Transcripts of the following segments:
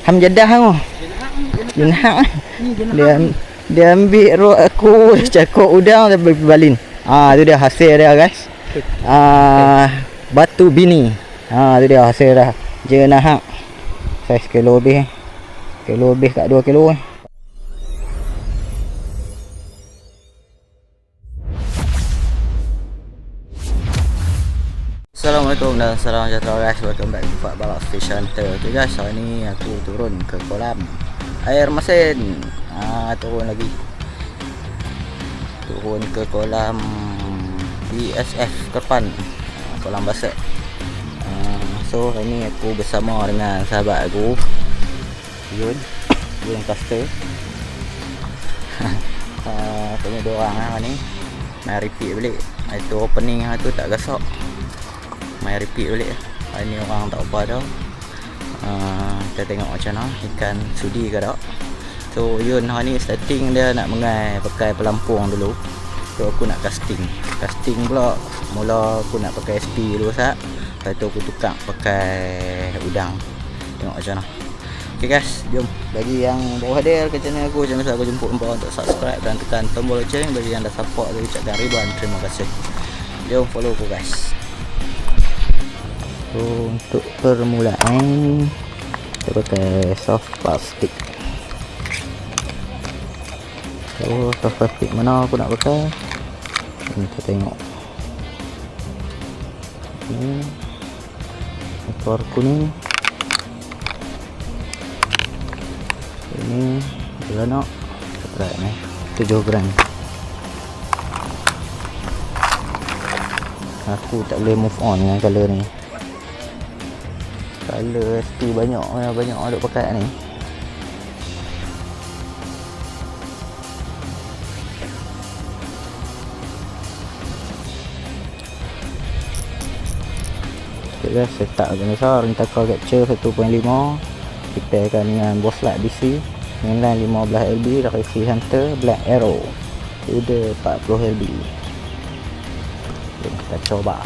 Ham jadah tu. Jenah. Dia ambil roh aku cakap udang dan berbalin. Tu dia hasil dia guys. Batu bini. Tu dia hasil dah. Jenah. Saiz kilo lebih. Kilo lebih kat 2 kilo ni. Assalamualaikum dan salam sejahtera guys. Welcome back to Pak Balak Fish Hunter. Okay guys, hari ni aku turun ke kolam air masin. Turun lagi. Turun ke kolam BSF Kerpan, kolam basah. So hari ni aku bersama dengan sahabat aku Yun caster. Kami dua orang hari ni main repeat balik. Itu opening tu tak gasak, main repeat balik. Hari ni orang tak apa dah. Kita tengok macam mana ikan sudi ke tak. So Yun hari ni starting dia nak mengai pakai pelampung dulu. So aku nak casting pula. Mula aku nak pakai SP dulu sat. Lepas tu aku tukar pakai udang. Tengok macam mana. Okay guys, jom. Bagi yang baru hadir ke channel aku, jangan lupa aku jemput hempa untuk subscribe dan tekan tombol loceng. Bagi yang dah support, aku ucapkan ribuan terima kasih. Jom follow aku guys. So, untuk permulaan kita pakai soft plastic. So soft plastic mana aku nak pakai, kita tengok. Ini ekor kuning, ini belanak berat ni 7 gram. Aku tak boleh move on dengan color ni. Color SP banyak duk pakai ni. Okay guys, setup agak besar. Rentaka capture 1.5. Kita akan dengan Boss Light BC, mainline 15 LB dari Fish Hunter Black Arrow, Udah 40 LB. Jom kita coba.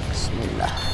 Bismillah.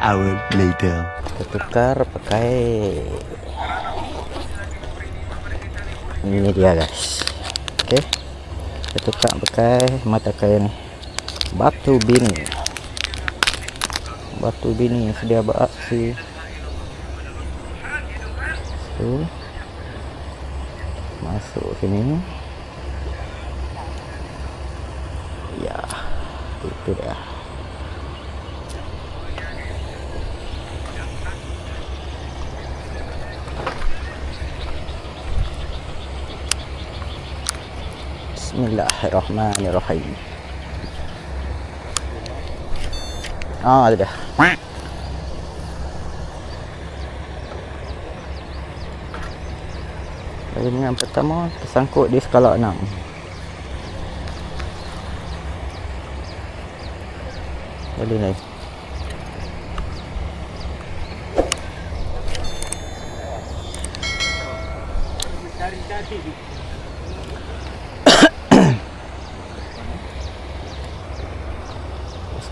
Hour later. Kita tukar pakai ini dia guys. Okay, kita tukar pakai mata kain batu bini. Batu bini sedia beraksi. So, masuk sini. Ya, itu dia. Bismillahirrahmanirrahim. Ada dah. Yang pertama tersangkut di skala 6. Boleh naik.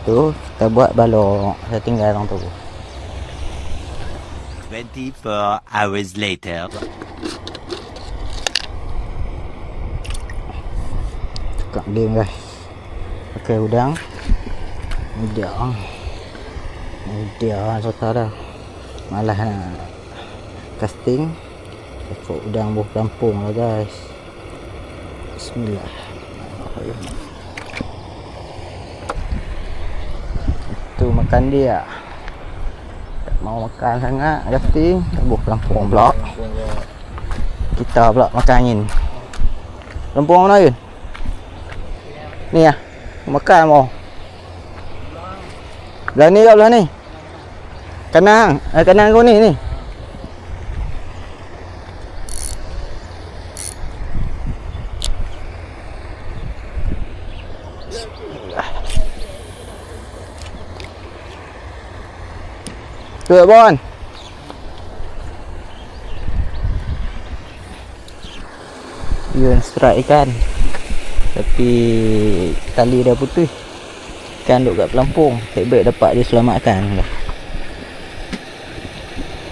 Tu kita buat balok. Saya tinggal orang tu. 24 hours later. Tukar game guys. Pakai udang. Dia susah dah. Malas nak casting. Ekor udang buah kampung lah guys. Bismillah. Itu makan dia. Tak mau makan sangat Justin. Buah kampung pula. Kita pula makan angin. Lempung mana Yun? Ni lah. Makan mau. Belah ni ke belah ni? Kanang. Kanang kau ni. Good bon. Yun strike ikan. Tapi tali dah putus. Ikan duduk kat pelampung. Baik-baik dapat dia selamatkan.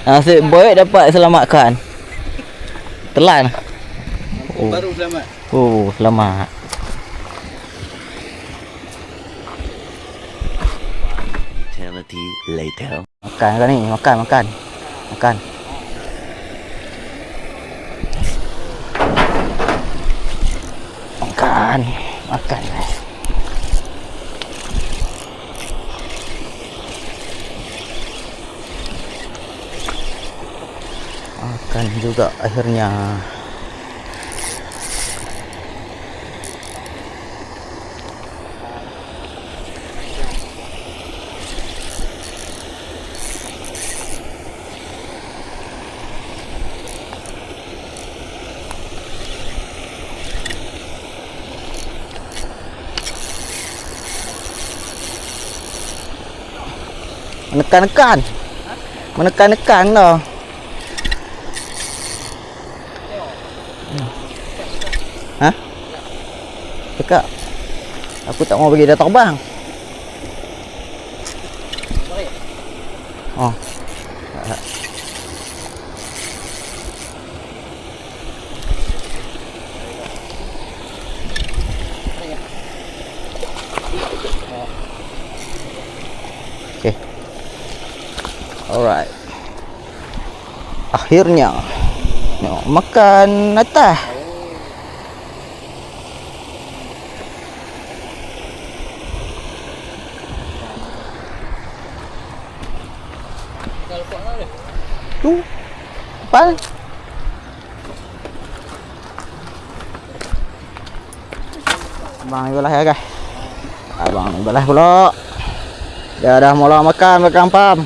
Nasib baik dapat selamatkan. Telan. Oh. Baru selamat. Oh, selamat. Eternity later. Makan kan ni, makan. Makan. Makan guys. Makan juga akhirnya. Menekan-nekan dah. Hah? Cakap aku tak mau bagi dia terbang. Oh. Okay. Alright. Akhirnya makan atas. Tu. Apa? Abang ni belah ya guys. Abang ni belah pula. Dia dah mula makan pam.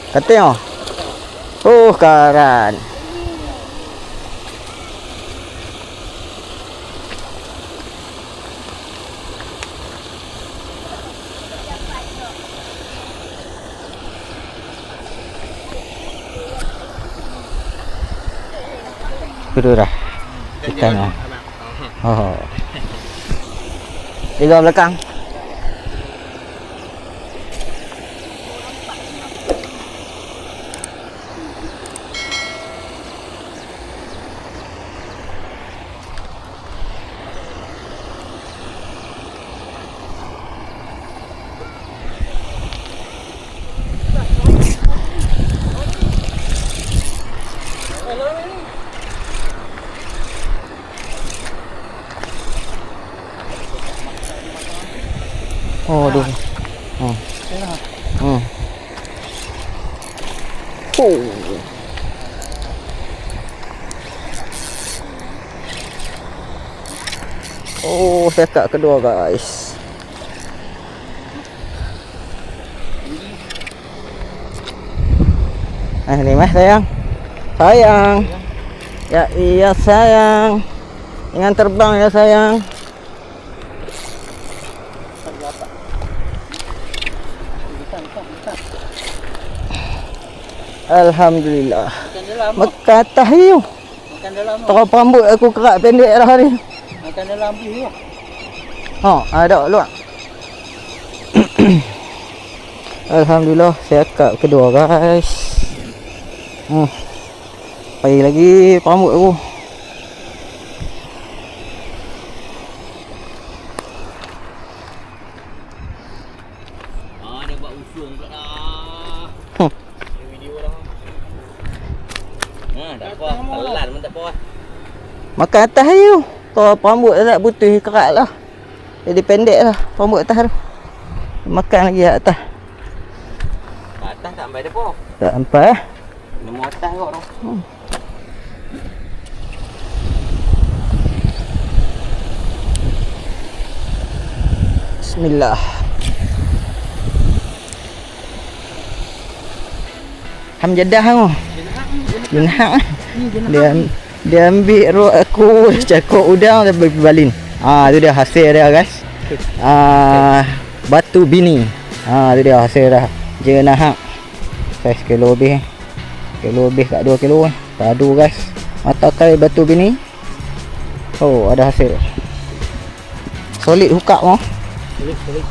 Katanya. Karan. Kedua dah. Ikan. Oh. Tiga belakang. Oh, aduh. Oh, sekat kedua guys. Ni mah sayang. Ya iya sayang. Jangan terbang ya sayang. Alhamdulillah. Makan tahiu. Makan dalam. Terap rambut aku kerak pendek dah ni. Makan dalam tu. Ada luar. Alhamdulillah sekat kedua guys. Pagi lagi rambut aku. Dia buat usung pula dah. Huh. Video dah. Tak apa. Pelan pun tak apa. Makan atas je. Kalau rambut tak putih kerat lah. Jadi pendek lah rambut atas tu. Makan lagi kat atas. Kat atas tak sampai depa. Tak sampai eh. Nemu atas kau tu. Bismillah. Hamjadah tu. Jenahak. Dia ambil rok aku cakap udang dan berbalin. Tu dia hasil dia guys. Batu bini. Tu dia hasil dah. Jenahak. Saiz kilo lebih. Kilo lebih kat 2 kilo padu guys. Mata kai batu bini. Oh, ada hasil. Solid hukak mau. Sulit.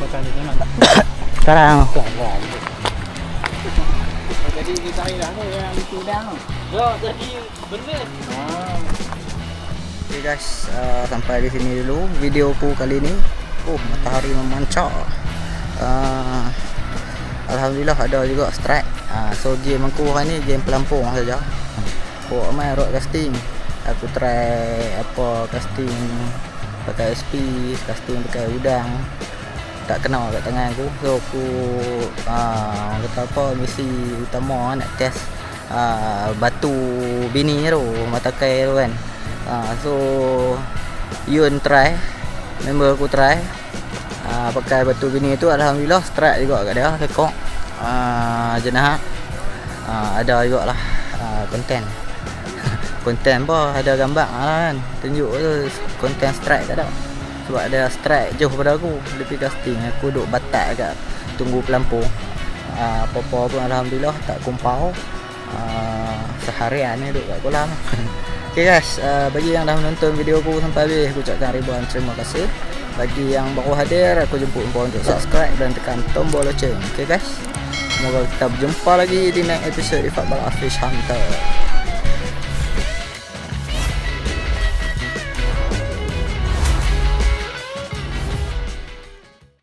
Makan dia memang tak. Sekarang. Jadi kita hari dah tu yang itu udang tu. Ya, jadi benar. Okay guys, sampai di sini dulu videoku kali ini. Matahari memancar. Alhamdulillah ada juga strike. So game aku hari ni game pelampung saja. Main road casting. Aku try casting pakai SP, casting pakai udang. Tak kenal kat tangan aku. So aku misi utama nak test batu bini tu, mata kai tu kan. So Yun try, member aku try pakai batu bini tu, alhamdulillah strike juga kat dia, kekok. Jenah ada jugalah konten. Konten pun ada gambar lah kan. Tunjuk tu konten strike tak ada. Sebab ada strike jauh pada aku. Lebih casting aku duduk batak kat tunggu pelampung. Apa-apa pun alhamdulillah tak kumpau. Seharian ni duduk kat kolam. Okay guys, bagi yang dah menonton video aku sampai habis, aku ucapkan ribuan terima kasih. Bagi yang baru hadir, aku jemput anda untuk subscribe dan tekan tombol loceng. Okay guys, semoga kita berjumpa lagi di next episode Ifat Bala Fish Hunter.